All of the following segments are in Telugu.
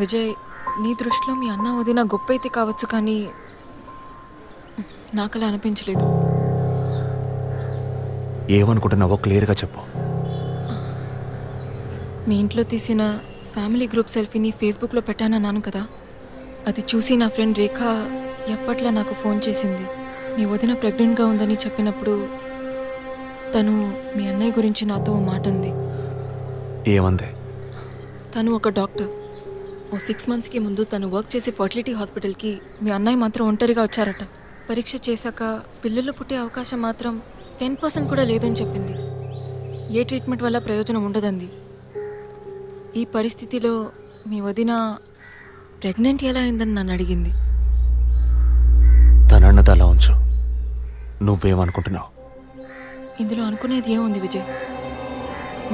విజయ్, నీ దృష్టిలో మీ అన్న వదిన గొప్ప అయితే కావచ్చు, కానీ నాకు అలా అనిపించలేదు. ఏమనుకుంటున్నావో క్లియర్గా చెప్పు. మీ ఇంట్లో తీసిన ఫ్యామిలీ గ్రూప్ సెల్ఫీని ఫేస్బుక్లో పెట్టానన్నాను కదా, అది చూసి నా ఫ్రెండ్ రేఖ ఎప్పట్లా నాకు ఫోన్ చేసింది. మీ వదిన ప్రెగ్నెంట్గా ఉందని చెప్పినప్పుడు తను మీ అన్నయ్య గురించి నాతో ఓ మాట అంది. ఏమంది? తను ఒక డాక్టర్. ఓ 6 monthsకి ముందు తను వర్క్ చేసే ఫర్టిలిటీ హాస్పిటల్కి మీ అన్నయ్య మాత్రం ఒంటరిగా వచ్చారట. పరీక్ష చేశాక పిల్లలు పుట్టే అవకాశం మాత్రం 10% కూడా లేదని చెప్పింది. ఏ ట్రీట్మెంట్ వల్ల ప్రయోజనం ఉండదండి. ఈ పరిస్థితిలో మీ వదిన ప్రెగ్నెంట్ ఎలా అయిందని నన్ను అడిగింది. తనన్నది అలా ఉంచు. నువ్వేమనుకుంటున్నావు? ఇందులో అనుకునేది ఏముంది విజయ్?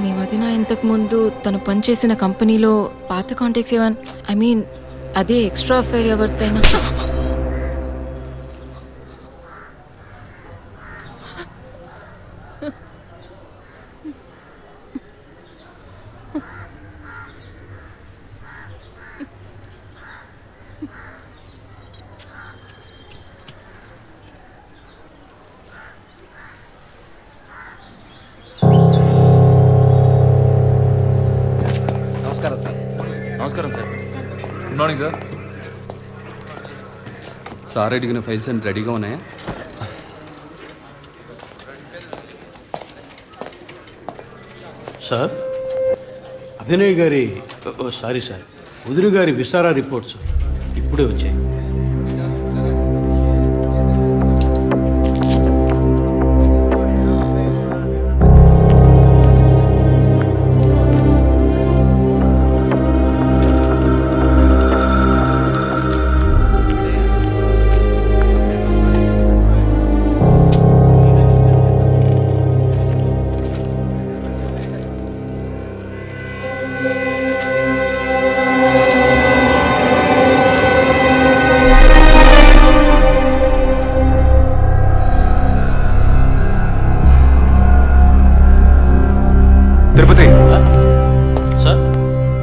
మీ వదిన ఇంతకుముందు తను పనిచేసిన కంపెనీలో పాత కాంటాక్ట్స్ ఏమైనా అదే ఎక్స్ట్రా అఫైర్ ఎవరితైనా నమస్కారం sir. Good morning sir. Sir అడిగిన ఫైల్స్ అన్ని రెడీగా ఉన్నాయా? సార్, అభినయ్ గారి సారీ సార్, వదిన గారి విసారా రిపోర్ట్స్ ఇప్పుడే వచ్చాయి.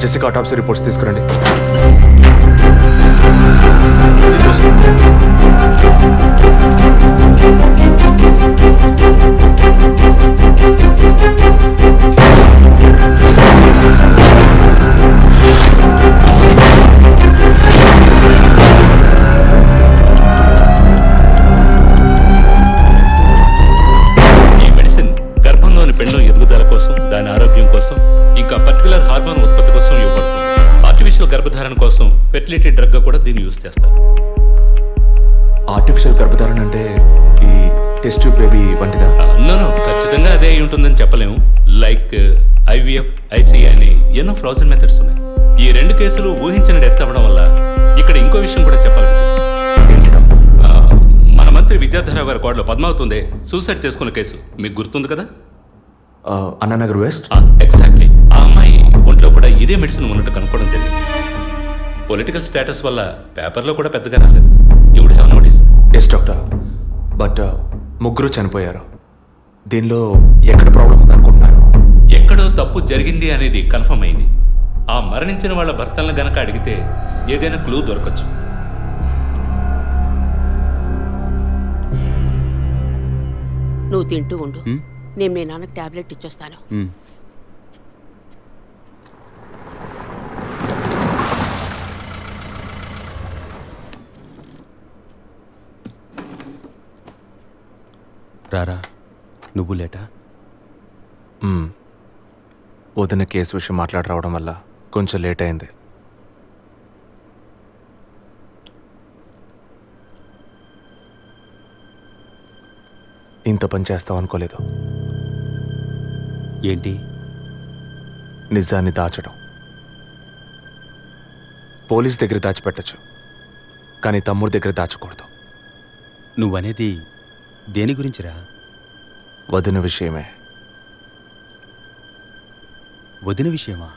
జెసికా ఆటాప్సీ రిపోర్ట్స్ తీసుకురండి. ఈ మెడిసిన్ గర్భంలోని పెండం ఎదుగుదల కోసం, దాని ఆరోగ్యం కోసం, ఇంకా పర్టికులర్ హార్మోన్ ఉత్పత్తి కోసం ఇవ్వబడుతుంది. ఆర్టిఫిషియల్ గర్భధారణ కోసం ఫెర్టిలిటీ డ్రగ్ కూడా దీన్ని యూజ్ చేస్తారు. ఆర్టిఫిషియల్ గర్భధారణ అంటే ఈ టెస్ట్ ట్యూబ్ బేబీ వంటిదా? నో, ఖచ్చితంగా అదే అయి ఉంటుందని చెప్పలేము. లైక్ IVF, ICI అని ఎన్నో ఫ్రోజన్ మెథడ్స్ ఉన్నాయి. ఈ 2 కేసులు ఊహించిన డెత్ అవ్వడం వల్ల ఇక్కడ ఇంకో విషయం కూడా చెప్పాలి. మన మంత్రి విద్యాధరరావు గారి కోడలు పద్మావతి సూసైడ్ చేసుకున్న కేసు మీకు గుర్తుంది కదా? అన్నానగర్ వెస్ట్. ఎగ్జాక్ట్లీ. ఆ అమ్మాయి ఒంట్లో కూడా ఇదే మెడిసిన్ ఉన్నట్టు కనుక్కోవడం జరిగింది. పొలిటికల్ స్టేటస్ వల్ల పేపర్లో కూడా పెద్దగా రాలేదు. You would have notice. Yes doctor, but ముగ్గురు చనిపోయారు. దీనిలో ఎక్కడ ప్రాబ్లం ఉందనుకుంటున్నారు? ఎక్కడో తప్పు జరిగింది అనేది కన్ఫర్మ్ అయింది. ఆ మరణించిన వాళ్ళ భర్తలను గనక అడిగితే ఏదైనా క్లూ దొరకచ్చు. నువ్వు తింటూ ఉండు, నేను మీ నాన్నకు టాబ్లెట్ ఇచ్చొస్తాను. రారా, నువ్వు లేటా? వదిన కేసు విషయం మాట్లాడి రావడం వల్ల కొంచెం లేట్ అయింది. ఇంత పని చేస్తావు అనుకోలేదు. ఏంటి? నిజాన్ని దాచడం. పోలీస్ దగ్గర దాచిపెట్టచ్చు, కానీ తమ్ముడి దగ్గర దాచకూడదు. నువ్వనేది దేని గురించిరా? వదిన విషయమే. వదిన విషయమా?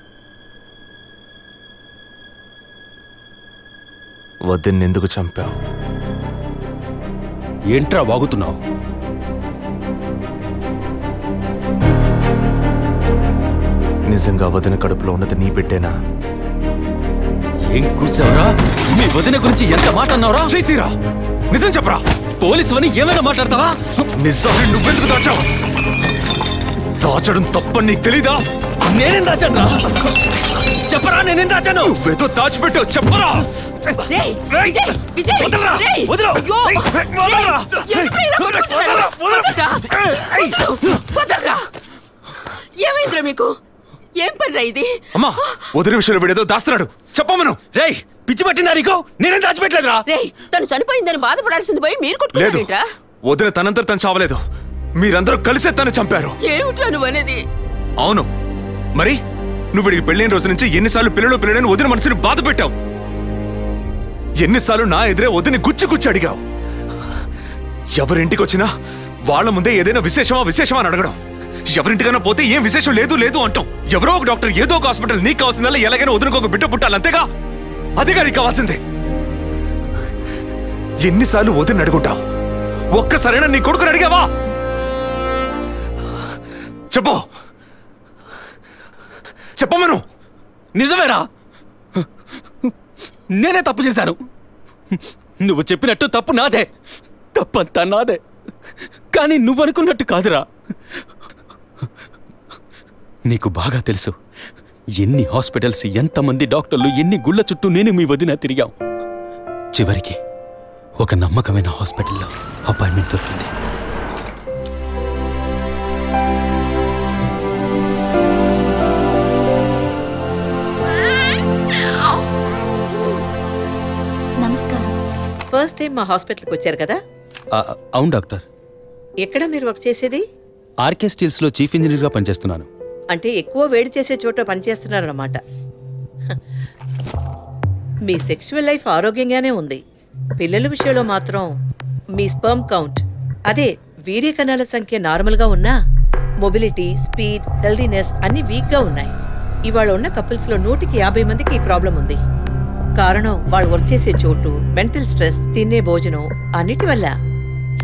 వదిన్ని ఎందుకు చంపావు? ఏంట్రా వాగుతున్నావు? నిజంగా వదిన కడుపులో ఉన్నది నీ బిడ్డేనా? ఏం కూర్చావరా? మీ వదిన గురించి ఎంత మాట అన్నావురా? చైతీరా నిజం చెప్పరా. పోలీసు అని ఏమైనా మాట్లాడతావా? నిజాన్ని నువ్వెందుకు దాచావు? దాచడం తప్పని నీకు తెలీదా? నేనేం దాచాను రా? చెప్పరా, నేనేం దాచాను? నువ్వేదో దాచిపెట్టావు, చెప్పరా. రేయ్, విజయ్, విజయ్, వదలరా, రేయ్, వదలు. అయ్యో, వదలరా. ఎందుకు ఇలా కొట్టుకుంటున్నారు? వదలరా, వదలరా. ఏమైందిరా మీకు? ఏం పనిరా ఇది? అమ్మా, వదిన విషయంలో వీడేదో దాస్తున్నాడు, చెప్పమను. రేయ్, పిచ్చి పట్టిందా నీకు? నేనేం దాచిపెట్టలేదురా. రేయ్, తను చనిపోయిందని బాధపడాల్సింది పోయి మీరు లేదు, కొట్టుకుంటారేంట్రా? వదిన తనంతట తను చావలేదు. మీరందరూ కలిసే తను చంపారు. ఏమిట్రా నువ్వు అనేది? అవును, మరి నువ్వు వీడికి పెళ్ళైన రోజు నుంచి ఎన్నిసార్లు పిల్లడని వదిన మనసుని బాధ పెట్టావు? ఎన్నిసార్లు నా ఎదురే వదిని గుచ్చి అడిగావు? ఎవరింటికి వచ్చినా వాళ్ళ ముందే ఏదైనా విశేషమా అని అడగడం. ఎవరింటికైనా పోతే ఏం విశేషం లేదు అంటాం. ఎవరో ఒక డాక్టర్, ఏదో ఒక హాస్పిటల్, నీకు కావాల్సిందల్లా ఎలాగైనా వదినకు ఒక బిడ్డ పుట్టాలి, అంతేగా? అదేగా నీకు కావాల్సిందే. ఎన్నిసార్లు వదిన అడుగుంటావు? ఒక్కసారైనా నీ కొడుకుని అడిగావా? చెప్పమను. నిజమేరా, నేనే తప్పు చేశాను. నువ్వు చెప్పినట్టు తప్పు నాదే, తప్పంతా నాదే. కానీ నువ్వనుకున్నట్టు కాదురా. నీకు బాగా తెలుసు ఎన్ని హాస్పిటల్స్, ఎంతమంది డాక్టర్లు, ఎన్ని గుళ్ళ చుట్టూ నేను మీ వదిన తిరిగాం. చివరికి ఒక నమ్మకమైన హాస్పిటల్లో అపాయింట్మెంట్ దొరికింది. నమస్కారం. ఫస్ట్ టైం మా హాస్పిటల్కి వచ్చారు కదా? అవును డాక్టర్. ఎక్కడ మీరు వర్క్ చేసేది? ఆర్కే స్టీల్స్లో చీఫ్ ఇంజనీర్గా పనిచేస్తున్నాను. అంటే ఎక్కువ వేడి చేసే చోట పనిచేస్తున్నారన్నమాట. మీ సెక్షువల్ లైఫ్ ఆరోగ్యంగానే ఉంది. పిల్లల విషయంలో మాత్రం మీ స్పర్మ్ కౌంట్, అదే వీర్య కణాల సంఖ్య నార్మల్గా ఉన్నా మొబిలిటీ, స్పీడ్, హెల్దీనెస్ అన్ని వీక్గా ఉన్నాయి. ఇవాళ ఉన్న కపుల్స్లో 150 మందికి ఈ ప్రాబ్లం ఉంది. కారణం వాళ్ళు వర్క్ చేసే చోటు, మెంటల్ స్ట్రెస్, తినే భోజనం అన్నిటి వల్ల.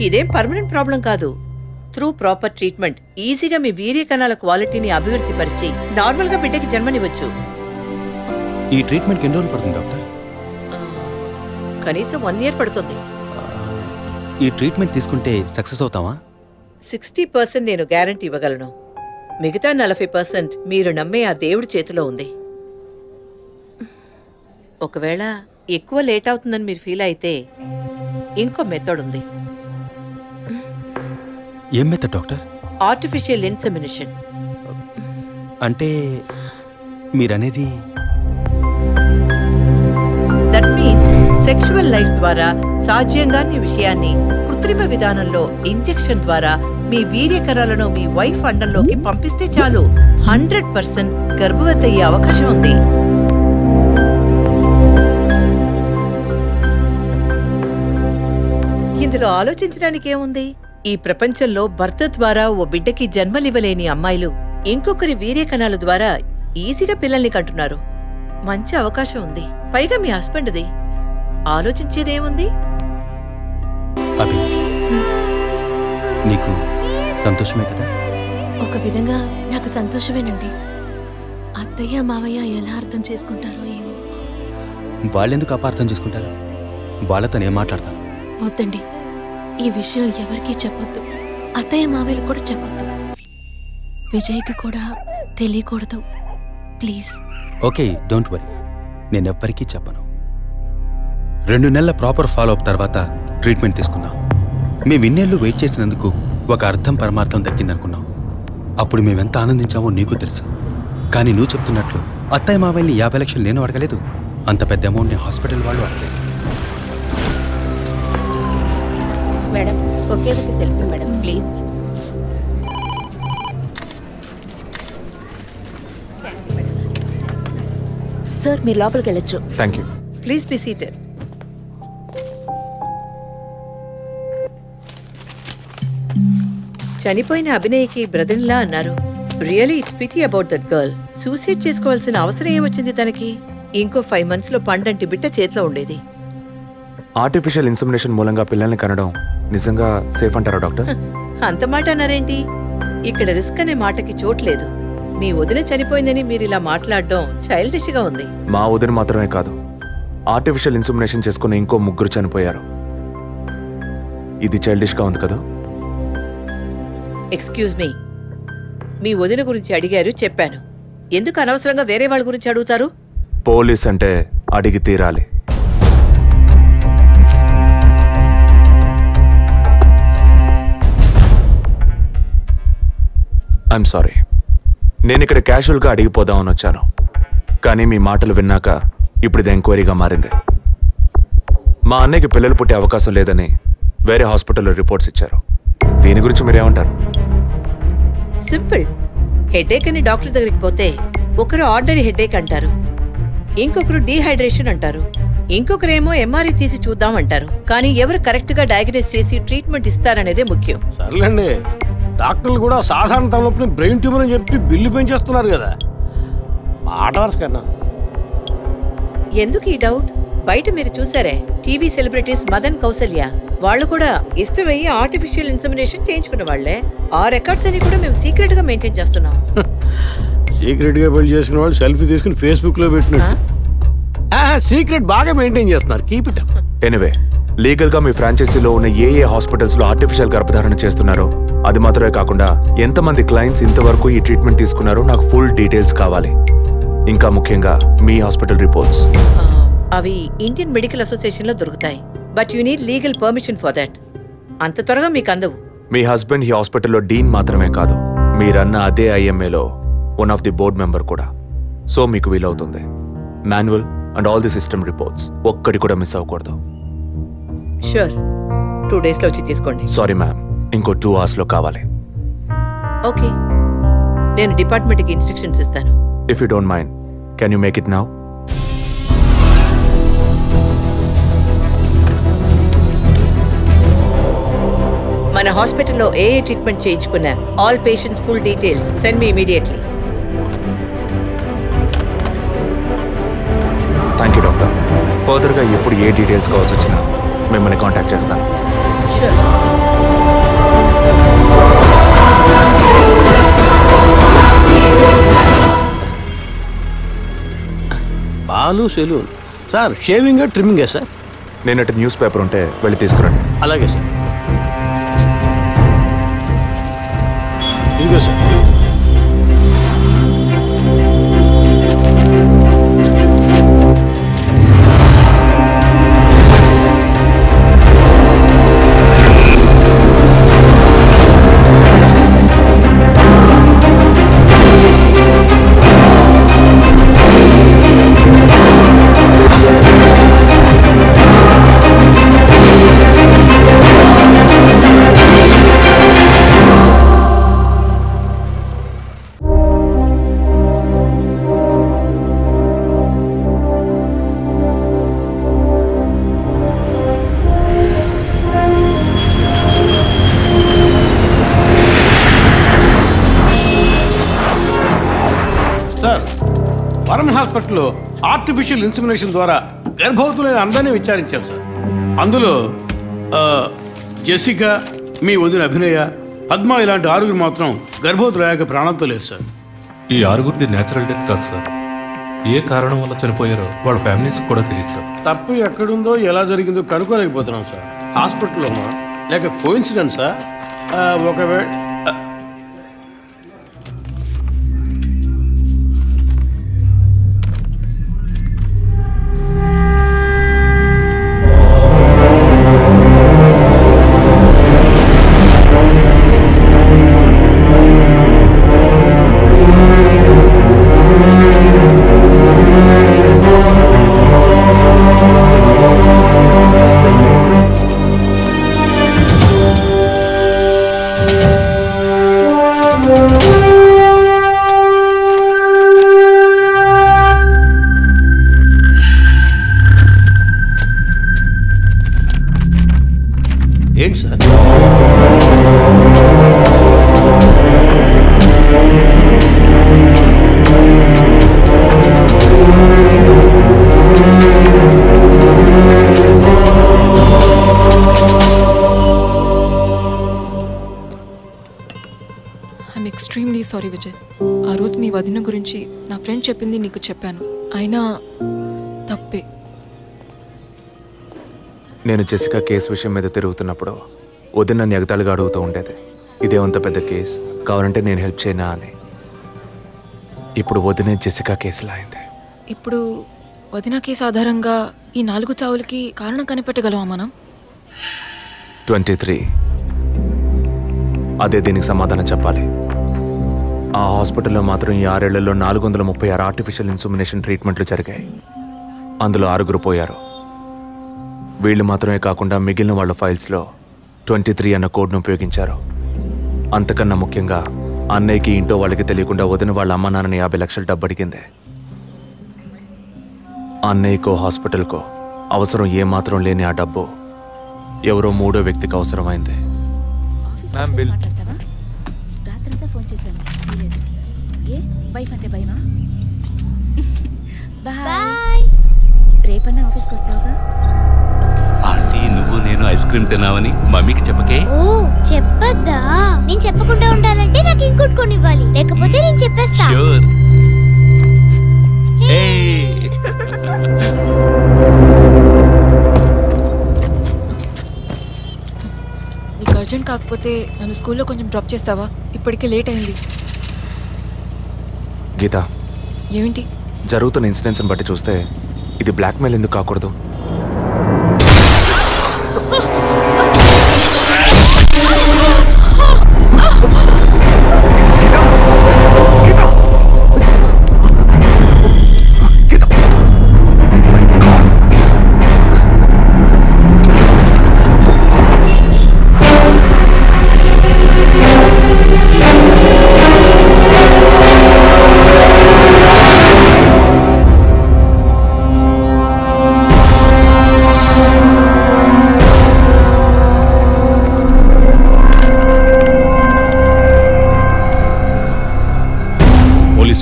ఇదేం పర్మనెంట్ ప్రాబ్లం కాదు. త్రూ ప్రాపర్ ట్రీట్మెంట్ ఈజీగా మీ వీర్య కణాల క్వాలిటీని అభివృద్ధి పరిచి నార్మల్గా బిడ్డకి జన్మనివ్వచ్చు. ఈ ట్రీట్మెంట్కి ఎన్ని రోజులు పడుతుంది డాక్టర్? కనీసం 1 year పడుతుంది. ఈ ట్రీట్మెంట్ తీసుకుంటే సక్సెస్ అవుతావా? 60% నేను గ్యారంటీ ఇవ్వగలను. మిగతా 40% మీరు నమ్మే ఆ దేవుడి చేతిలో ఉంది. ఒకవేళ ఎక్కువ లేట్ అవుతుందని మీరు ఫీల్ అయితే ఇంకో మెథడ్ ఉంది. ఏం మెథడ్ డాక్టర్? Artificial insemination. అంటే మీరనేది? దట్ మీన్స్ సెక్షువల్ లైఫ్ ద్వారా సాధ్యంగాని విషయాన్ని కృత్రిమ విధానంలో ఇంజెక్షన్ ద్వారా మీ వీర్యకణాలను మీ వైఫ్ అండంలోకి పంపిస్తే చాలు 100% గర్భవతి అయ్యే అవకాశం ఉంది. ఇందులో ఆలోచించడానికి ఏముంది? ఈ ప్రపంచంలో భర్త ద్వారా ఓ బిడ్డకి జన్మలివ్వలేని అమ్మాయిలు ఇంకొకరి వీర్య కణాల ద్వారా ఈజీగా పిల్లల్ని కంటున్నారు. మంచి అవకాశం ఉంది. పైగా మీ హస్బెండ్ది. ఆలోచించేదేముంది? అభి, నీకు సంతోషమే కదా? ఒక విధంగా నాకు సంతోషమేనండి. అత్తయ్య మావయ్య ఎలా అర్థం చేసుకుంటారో ఏమో. వాళ్ళెందుకు అపార్థం చేసుకుంటారు? వాళ్ళతో నేను మాట్లాడతాను. వద్దండి, ఈ విషయం ఎవరికీ చెప్పొద్దు. అత్తయ్య మావయ్యలు కూడా చెప్పొద్దు. విజయ్కి కూడా తెలియకూడదు, ప్లీజ్. ఓకే, డోంట్ వరీ, నేనెవ్వరికీ చెప్పను. 2 నెలల ప్రాపర్ ఫాలోఅప్ తర్వాత ట్రీట్మెంట్ తీసుకున్నాం. మేము ఇన్నేళ్ళు వెయిట్ చేసినందుకు ఒక అర్థం పరమార్థం దక్కిందనుకున్నాం. అప్పుడు మేమెంత ఆనందించామో నీకు తెలుసు. కానీ నువ్వు చెప్తున్నట్లు అత్తయ్య మావయ్యని 50 లక్షలు నేను అడగలేదు. అంత పెద్ద అమౌంట్ని హాస్పిటల్ వాళ్ళు అడగలేదు. మేడం, ఒకే ఒక సెల్ఫీ మేడం, ప్లీజ్. సార్, మీరు లోపలికి వెళ్ళొచ్చు. Thank you. Please be seated. చనిపోయిన అభినయ్కి బ్రదర్లా అన్నారు. Really it's pity about that girl. Suicide చేసుకోవాల్సిన అవసరం ఏమొచ్చింది తనకి? ఇంకో 5 months లో పండంటి బిడ్డ చేతిలో ఉండేది. ఆర్టిఫిషియల్ ఇన్సెమినేషన్ మూలంగా పిల్లల్ని కనడం నిజంగా సేఫ్ అంటారా డాక్టర్? అంత మాట అన్నారేంటి? ఇక్కడ రిస్క్ అనే మాటకి చోట్లేదు. మీ వదిన చనిపోయిందని మీరు ఇలా మాట్లాడడం చైల్డిష్ గా ఉంది. మా వదిన మాత్రమే కాదు, ఆర్టిఫిషియల్ ఇన్సెమినేషన్ చేసుకున్న ఇంకో 3 చనిపోయారు. ఇది చైల్డిష్గా ఉంది కదా? ఎక్స్క్యూజ్ మీ, మీ వదిన గురించి అడిగారు, చెప్పాను. ఎందుకు అనవసరంగా వేరే వాళ్ళ గురించి అడుగుతారు? పోలీస్ అంటే అడిగి తీరాలి. ఐఎమ్ సారీ, నేను ఇక్కడ క్యాజువల్గా అడిగిపోదామని వచ్చాను. కానీ మీ మాటలు విన్నాక ఇప్పుడు ఇది ఎంక్వైరీగా మారింది. మా అన్నయ్యకి పిల్లలు పుట్టే అవకాశం లేదని వేరే హాస్పిటల్లో రిపోర్ట్స్ ఇచ్చారు. దీని గురించి మీరేమంటారు? సింపుల్. హెడేక్ అని డాక్టర్ దగ్గరికి పోతే ఒకరు ఆర్డినరీ హెడేక్ అంటారు, ఇంకొకరు డీహైడ్రేషన్ అంటారు, ఇంకొకరేమో ఎంఆర్ఐ తీసి చూద్దాం అంటారు. కానీ ఎవరు కరెక్ట్గా డయాగ్నోస్ చేసి ట్రీట్మెంట్ ఇస్తారనేదే ముఖ్యం. సర్లేండి, డాక్టర్లు కూడా సాధారణ తలనొప్పిని బ్రెయిన్ ట్యూమర్ అని చెప్పి బిల్లు పెంచేస్తున్నారు కదా. మాట వరుస కన్నా ఎందుకు ఈ డౌట్? బయట మీరు చూసారే, టీవీ సెలబ్రిటీస్ మదన్ కౌసల్య వాళ్ళు కూడా ఇష్టమయ్యి ఆర్టిఫిషియల్ ఇన్సెమినేషన్ చేయించుకున్న వాళ్లే. ఆ రికార్డ్స్ అని కూడా మేము సీక్రెట్ గా మెయింటైన్ చేస్తున్నాం. సీక్రెట్ గా పెళ్లి చేసుకున్న వాళ్ళు సెల్ఫీ తీసుకుని ఫేస్బుక్ లో పెట్టినట్టు సీక్రెట్ బాగా మెయింటైన్ చేస్తున్నారు. Keep it up. Anyway, legal గా మీ ఫ్రాంచైజీలో ఉన్న ఏ హాస్పిటల్స్ లో ఆర్టిఫిషియల్ గర్భధారణ చేస్తున్నారో అది మాత్రమే కాకుండా ఎంతమంది క్లయింట్స్ ఇంతవరకు ఈ ట్రీట్మెంట్ తీసుకున్నారో నాకు ఫుల్ డీటెయిల్స్ కావాలి. ఇంకా ముఖ్యంగా మీ హాస్పిటల్ రిపోర్ట్స్. అవి ఇండియన్ మెడికల్ అసోసియేషన్ లో దొరుకుతాయి, but you need legal permission for that. అంత త్వరగా మీకు అందవు. మీ హస్బెండ్ ఈ హాస్పిటల్లో డీన్ మాత్రమే కాదు, మీరన్న అదే ఐఎంఏలో one of the board member కూడా. సో మీకు వీలవుతుంది. Manual and all the system reports ఒక్కటి కూడా మిస్ అవ్వకూడదు. షూర్, 2 days లో వచ్చి తీసుకోండి. సారీ మ్యామ్, ఇంకో 2 hours లో కావాలి. ఓకే, నేను డిపార్ట్మెంట్కి ఇన్స్ట్రక్షన్స్ ఇస్తాను. If you don't mind, can you make it now? మన హాస్పిటల్లో ఏ ట్రీట్మెంట్ చేయించుకున్నా all patients full details send me immediately. Thank you doctor. ఫర్దర్గా ఎప్పుడు ఏ డీటెయిల్స్ కావాల్సి వచ్చినా మిమ్మల్ని కాంటాక్ట్ చేస్తాను. Sure. Balu saloon sir. Shaving ట్రిమ్మింగే సార్? నేనటి న్యూస్ పేపర్ ఉంటే వెళ్ళి తీసుకురండి. అలాగే సార్. ఇదిగో సార్. హాస్పిటల్లో ఆర్టిఫిషియల్ ఇన్సెమినేషన్ ద్వారా గర్భవతులైన అందరినీ విచారించారు సార్. అందులో జెసికా, మీ వదిన అభినయ, పద్మ ఇలాంటి 6 మాత్రం గర్భవతులయ్యాక ప్రాణాలతో లేరు సార్. ఈ 6 నేచురల్ డెత్ కాదు సార్. ఏ కారణం వల్ల చనిపోయారో వాళ్ళ ఫ్యామిలీస్ కూడా తెలియదు సార్. తప్పు ఎక్కడుందో ఎలా జరిగిందో కనుక్కోలేకపోతున్నాం సార్. హాస్పిటల్లోనా లేక కోఇన్సిడెన్సా? ఒకవేళ ఏంటి sir? I'm extremely sorry Vijay. ఆ రోజు మీ వదిన గురించి నా ఫ్రెండ్ చెప్పింది నీకు చెప్పాను. అయినా తప్పే. నేను జెసికా కేసు విషయం మీద తిరుగుతున్నప్పుడు వదిన నన్ను ఎగతాళిగా అడుగుతూ ఉండేది, ఇదేమంత పెద్ద కేసు, కావాలంటే నేను హెల్ప్ చేయనా అని. ఇప్పుడు వదినే జెసికా కేసులా అయింది. ఇప్పుడు వదిన కేసు ఆధారంగా ఈ 4 చావులకి కారణం కనిపెట్టగలమా మనం? 23. అదే దీనికి సమాధానం చెప్పాలి. ఆ హాస్పిటల్లో మాత్రం ఈ 6 ఏళ్లలో 436 ఆర్టిఫిషియల్ ఇన్సుమినేషన్ ట్రీట్మెంట్లు జరిగాయి. అందులో 6 పోయారు. వీళ్ళు మాత్రమే కాకుండా మిగిలిన వాళ్ళ ఫైల్స్లో 23 అన్న కోడ్ను ఉపయోగించారు. అంతకన్నా ముఖ్యంగా అన్నయ్యకి ఇంట్లో వాళ్ళకి తెలియకుండా వదిన వాళ్ళ అమ్మ నాన్నని 50 లక్షలు డబ్బు అడిగింది. అన్నయ్యకో హాస్పిటల్కో అవసరం ఏమాత్రం లేని ఆ డబ్బు ఎవరో 3వ వ్యక్తికి అవసరమైంది. రాత్రంతా ఫోన్ చేశాను. ఏ వైఫ్ అంటే భయమా? బాయ్. రేపన్నా ఆఫీస్కి వస్తావుగా? ఆంటీ, నువ్వు నేను ఐస్ క్రీమ్ తిన్నావని మమ్మీకి చెప్పకే. ఓ చెప్పద్దా? నేను చెప్పకుండా ఉండాలంటే నాకు ఇంకోటి కొనివ్వాలి, లేకపోతే నేను చెప్పేస్తా. ష్యూర్. నీకు అర్జెంట్ కాకపోతే నన్ను స్కూల్లో కొంచెం డ్రాప్ చేస్తావా? ఇప్పటికే లేట్ అయింది. గీత, ఏమిటి? జరుగుతున్న ఇన్సిడెంట్స్ని బట్టి చూస్తే ఇది బ్లాక్మెయిల్ ఎందుకు కాకూడదు?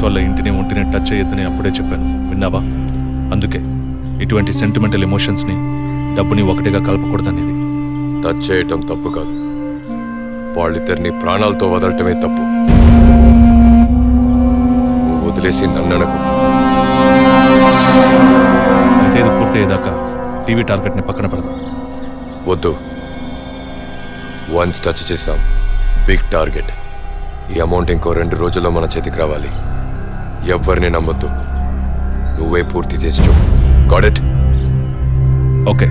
వాళ్ళ ఇంటిని ఒంటిని టచ్ చేయొద్దని అప్పుడే చెప్పాను, విన్నావా? అందుకే ఇటువంటి సెంటిమెంటల్ ఎమోషన్స్ని డబ్బుని ఒకటిగా కలపకూడదనేది. టచ్ చేయటం తప్పు కాదు, వాళ్ళిద్దరిని ప్రాణాలతో వదలటమే తప్పు. నువ్వు వదిలేసి నన్ననకు. అయితే ఇది పూర్తయ్యేదాకా టీవీ టార్గెట్ని పక్కన పెడదాం. వద్దు, వన్స్ టచ్ చేసాం, బిగ్ టార్గెట్. ఈ అమౌంట్ ఇంకో 2 రోజుల్లో మన చేతికి రావాలి. ఎవ్వరిని నమ్మొద్దు, నువ్వే పూర్తి చేసి చూపు. Got it? ఓకే.